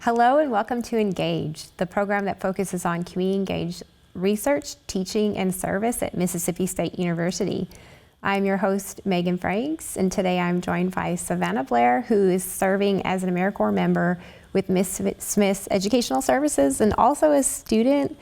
Hello and welcome to Engage, the program that focuses on community engaged research, teaching, and service at Mississippi State University. I'm your host, Meggan Franks, and today I'm joined by Savannah Blair, who is serving as an AmeriCorp member with Miss Smith's Educational Services and also a student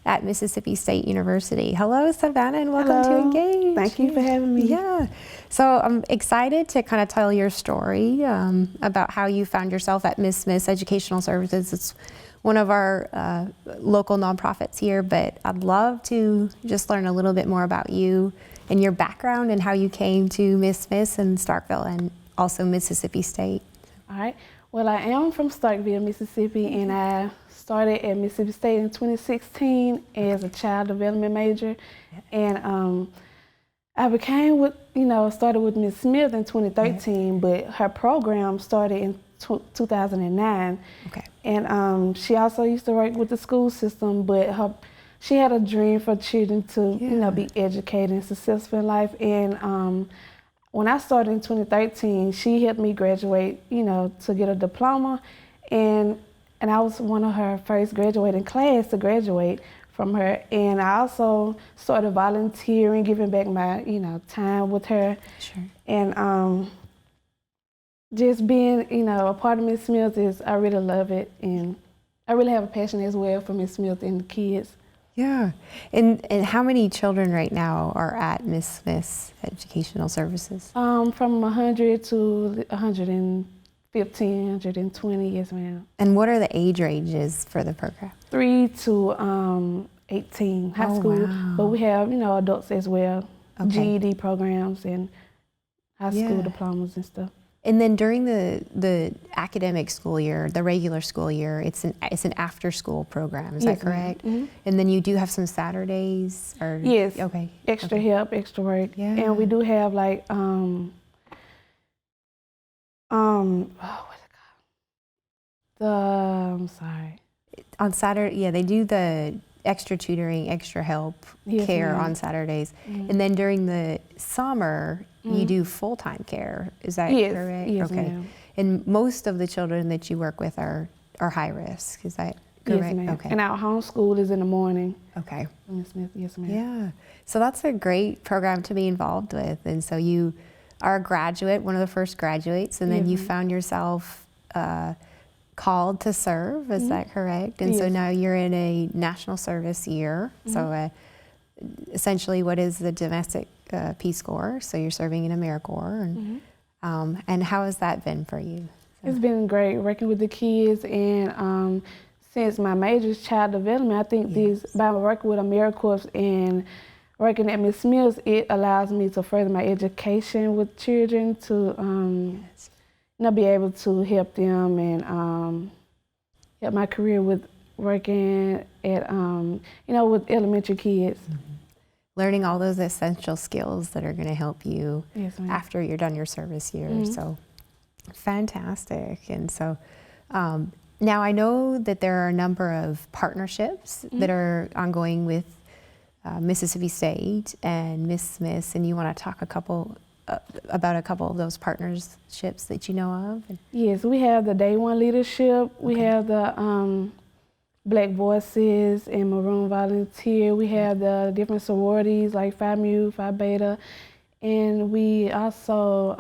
at Mississippi State University. Hello, Savannah, and welcome to Engage. Thank you for having me. Yeah. So I'm excited to kind of tell your story about how you found yourself at Miss Smith's Educational Services. It's one of our local nonprofits here, but I'd love to just learn a little bit more about you and your background and how you came to Miss Smith's in Starkville and also Mississippi State. All right. Well, I am from Starkville, Mississippi, and I started at Mississippi State in 2016 as a child development major. And I started with Miss Smith in 2013, but her program started in 2009. Okay. And she also used to work with the school system, but she had a dream for children to, be educated and successful in life. And when I started in 2013, she helped me graduate, to get a diploma. And I was one of her first graduating class to graduate from her. And I also started volunteering, giving back my, time with her. Sure. And just being, a part of Miss Smith I really love it. And I really have a passion as well for Miss Smith and the kids. Yeah. And how many children right now are at Miss Smith's Educational Services? From 100 to 115, 120, yes ma'am. And what are the age ranges for the program? 3 to 18, high school. Wow. But we have, adults as well, GED programs and high school diplomas and stuff. And then during the academic school year, the regular school year, it's an after school program, is that correct? Mm-hmm. And then you do have some Saturdays or yes. Okay. Extra help, extra work. Yeah. And we do have like what's it called? I'm sorry. On Saturday, they do the extra tutoring, extra help care on Saturdays. Mm-hmm. And then during the summer, you do full-time care, is that correct? Yes, okay. ma'am. And most of the children that you work with are high risk, is that correct? Yes, ma'am. Okay. And our homeschool is in the morning. Okay. Miss Smith, yes, ma'am. Yeah. So that's a great program to be involved with. And so you are a graduate, one of the first graduates, and then you found yourself called to serve, is that correct? And so now you're in a national service year. So essentially what is the domestic Peace Corps? So you're serving in AmeriCorp. And how has that been for you? So. It's been great working with the kids, and since my major is child development, I think by working with AmeriCorp and working at Miss Smith, it allows me to further my education with children to be able to help them and help my career with working at with elementary kids. Learning all those essential skills that are going to help you after you're done your service year. So fantastic. And so now I know that there are a number of partnerships that are ongoing with Mississippi State and Miss Smith, and you want to talk about a couple of those partnerships that you know of? Yes, we have the Day One Leadership. We have the Black Voices and Maroon Volunteer. We have the different sororities like Phi Mu, Phi Beta. And we also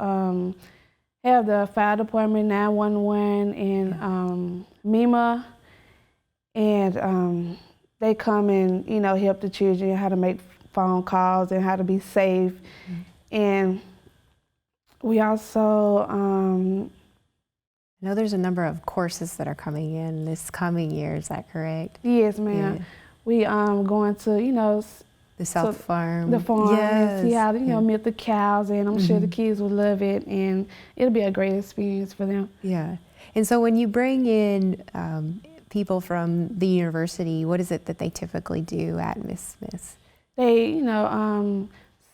have the Fire Department, 911, and MEMA. And they come and, help the children how to make phone calls and how to be safe. And we also I know there's a number of courses that are coming in this coming year, is that correct? Yes, ma'am. Yeah. We going to, the South Farm. The farm, and see how, milk the cows, and I'm sure the kids will love it, and it'll be a great experience for them. Yeah. And so when you bring in people from the university, what is it that they typically do at Miss Smith? They,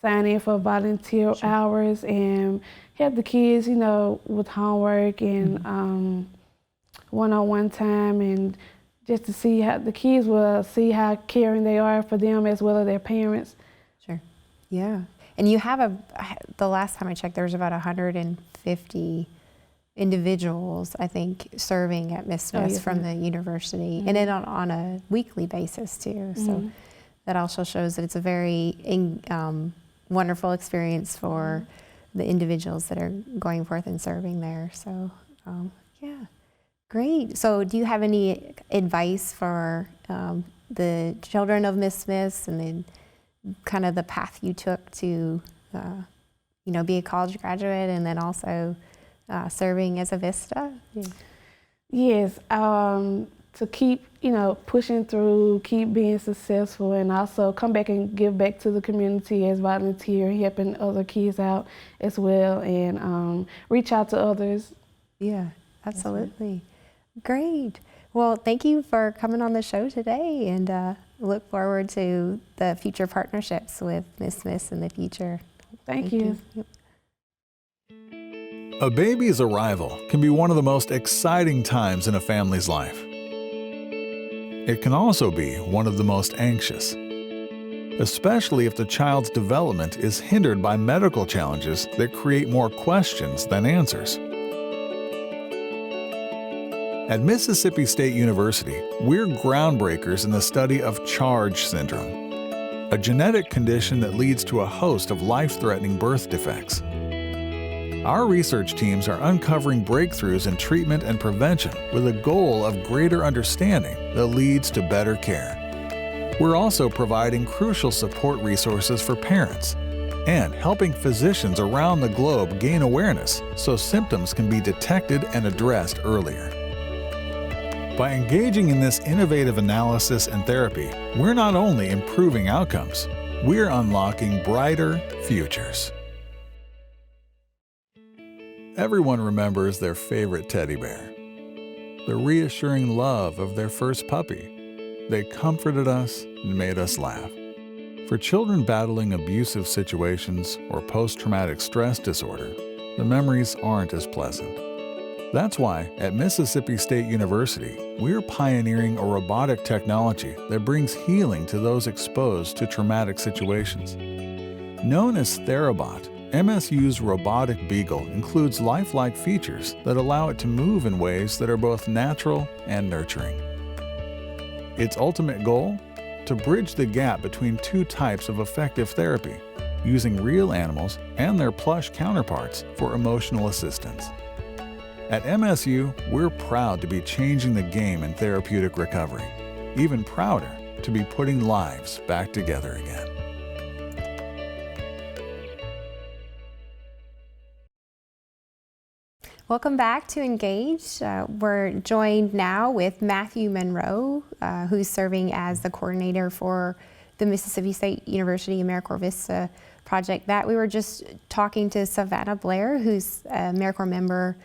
sign in for volunteer hours and help the kids, with homework and one-on-one time, and just to see how the kids will see how caring they are for them as well as their parents. Sure. Yeah. And you have the last time I checked, there was about 150 individuals, I think, serving at Miss Smith yes, from the university, and then on a weekly basis too. So that also shows that it's a very wonderful experience for the individuals that are going forth and serving there. So yeah, great. So do you have any advice for the children of Miss Smiths and then kind of the path you took to be a college graduate and then also serving as a VISTA? Yes, to keep, pushing through, keep being successful, and also come back and give back to the community as volunteer, helping other kids out as well, and reach out to others. Yeah, absolutely. Great. Well, thank you for coming on the show today, and look forward to the future partnerships with Miss Smith in the future. Thank you. Yep. A baby's arrival can be one of the most exciting times in a family's life. It can also be one of the most anxious, especially if the child's development is hindered by medical challenges that create more questions than answers. At Mississippi State University, we're groundbreakers in the study of CHARGE syndrome, a genetic condition that leads to a host of life-threatening birth defects. Our research teams are uncovering breakthroughs in treatment and prevention with a goal of greater understanding that leads to better care. We're also providing crucial support resources for parents and helping physicians around the globe gain awareness so symptoms can be detected and addressed earlier. By engaging in this innovative analysis and therapy, we're not only improving outcomes, we're unlocking brighter futures. Everyone remembers their favorite teddy bear, the reassuring love of their first puppy. They comforted us and made us laugh. For children battling abusive situations or post-traumatic stress disorder, the memories aren't as pleasant. That's why at Mississippi State University, we're pioneering a robotic technology that brings healing to those exposed to traumatic situations. Known as TheraBot, MSU's robotic beagle includes lifelike features that allow it to move in ways that are both natural and nurturing. Its ultimate goal? To bridge the gap between two types of effective therapy, using real animals and their plush counterparts for emotional assistance. At MSU, we're proud to be changing the game in therapeutic recovery. Even prouder to be putting lives back together again. Welcome back to Engage. We're joined now with Matthew Monroe, who's serving as the coordinator for the Mississippi State University AmeriCorp VISTA project. That we were just talking to Savannah Blair, who's an AmeriCorp member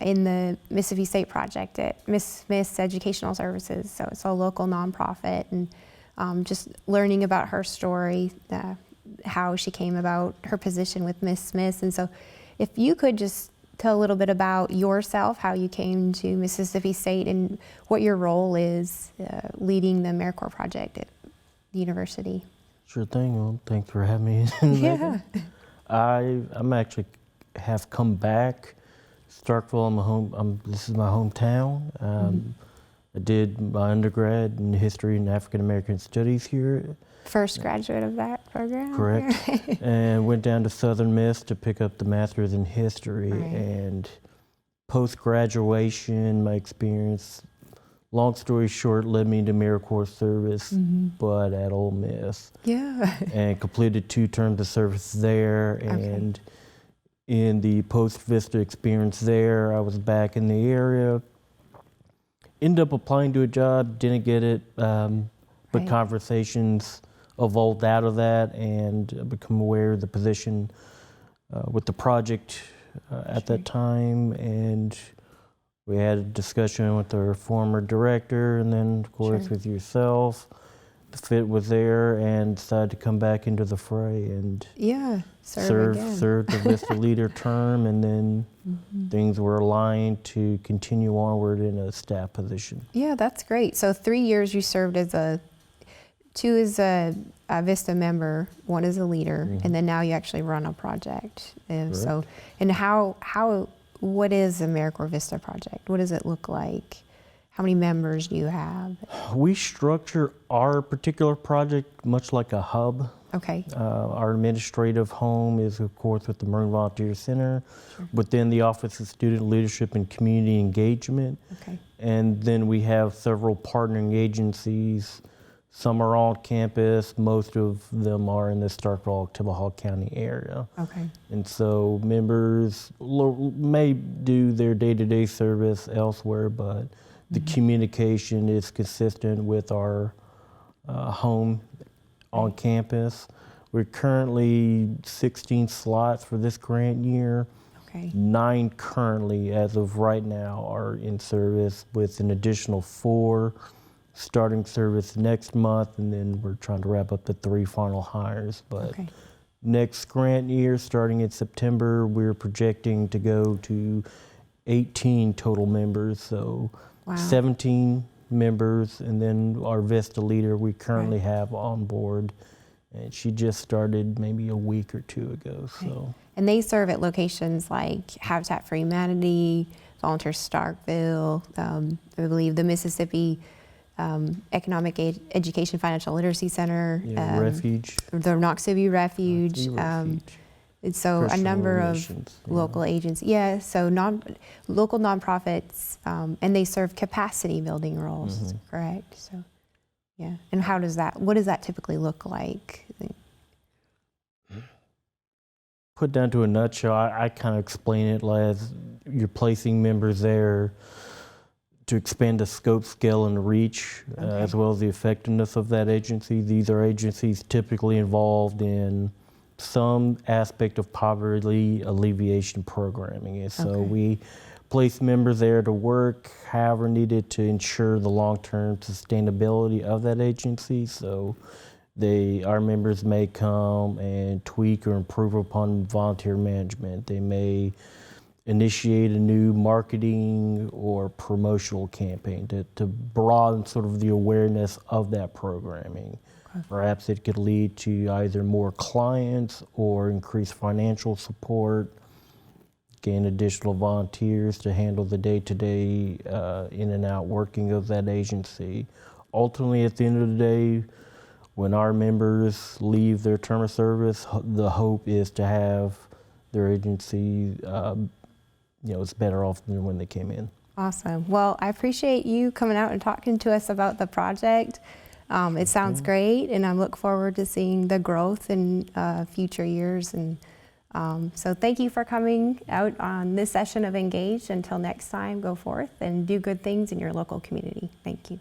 in the Mississippi State project at Miss Smith's Educational Services. So it's a local nonprofit, and just learning about her story, how she came about her position with Miss Smith. And so if you could just tell a little bit about yourself, how you came to Mississippi State and what your role is leading the AmeriCorp project at the university. Sure thing. Well, thanks for having me. Yeah. I'm actually have come back. Starkville, this is my hometown. I did my undergrad in history and African American studies here. First graduate of that program? Correct. And went down to Southern Miss to pick up the master's in history. Right. And post-graduation, my experience, long story short, led me to AmeriCorps service, but at Ole Miss. Yeah. And completed 2 terms of service there. And in the post-VISTA experience there, I was back in the area. Ended up applying to a job, didn't get it, but conversations evolved out of that, and become aware of the position with the project at that time. And we had a discussion with our former director, and then, of course, with yourself. The fit was there, and decided to come back into the fray and serve the VISTA leader term, and then things were aligned to continue onward in a staff position. Yeah, that's great. So 3 years you served as 2 as a VISTA member, 1 as a leader, and then now you actually run a project. And so, and what is the AmeriCorp VISTA project? What does it look like? How many members do you have? We structure our particular project much like a hub. Okay. Our administrative home is, of course, with the Maroon Volunteer Center, within the Office of Student Leadership and Community Engagement. Okay. And then we have several partnering agencies. Some are on campus, most of them are in the Starkville-Tillahaw County area. Okay. And so members may do their day-to-day service elsewhere, but the communication is consistent with our home on campus. We're currently 16 slots for this grant year. Okay. 9 currently, as of right now, are in service, with an additional 4 starting service next month, and then we're trying to wrap up the 3 final hires. But next grant year, starting in September, we're projecting to go to 18 total members. So 17 members, and then our VISTA leader we currently have on board, and she just started maybe a week or 2 ago. So. And they serve at locations like Habitat for Humanity, Volunteer Starkville, I believe the Mississippi Economic Education Financial Literacy Center, Refuge, the Knoxville Refuge. And so a number of local agencies, so local nonprofits, and they serve capacity building roles, correct? So, yeah. And what does that typically look like? Put down to a nutshell, I kind of explain it as you're placing members there to expand the scope, scale, and reach, as well as the effectiveness of that agency. These are agencies typically involved in some aspect of poverty alleviation programming. And so we place members there to work however needed to ensure the long-term sustainability of that agency. So our members may come and tweak or improve upon volunteer management. They may initiate a new marketing or promotional campaign to broaden sort of the awareness of that programming. Perhaps it could lead to either more clients or increased financial support, gain additional volunteers to handle the day-to-day in and out working of that agency. Ultimately, at the end of the day, when our members leave their term of service, the hope is to have their agency, it's better off than when they came in. Awesome. Well, I appreciate you coming out and talking to us about the project. It sounds great, and I look forward to seeing the growth in future years. And so thank you for coming out on this session of Engage. Until next time, go forth and do good things in your local community. Thank you.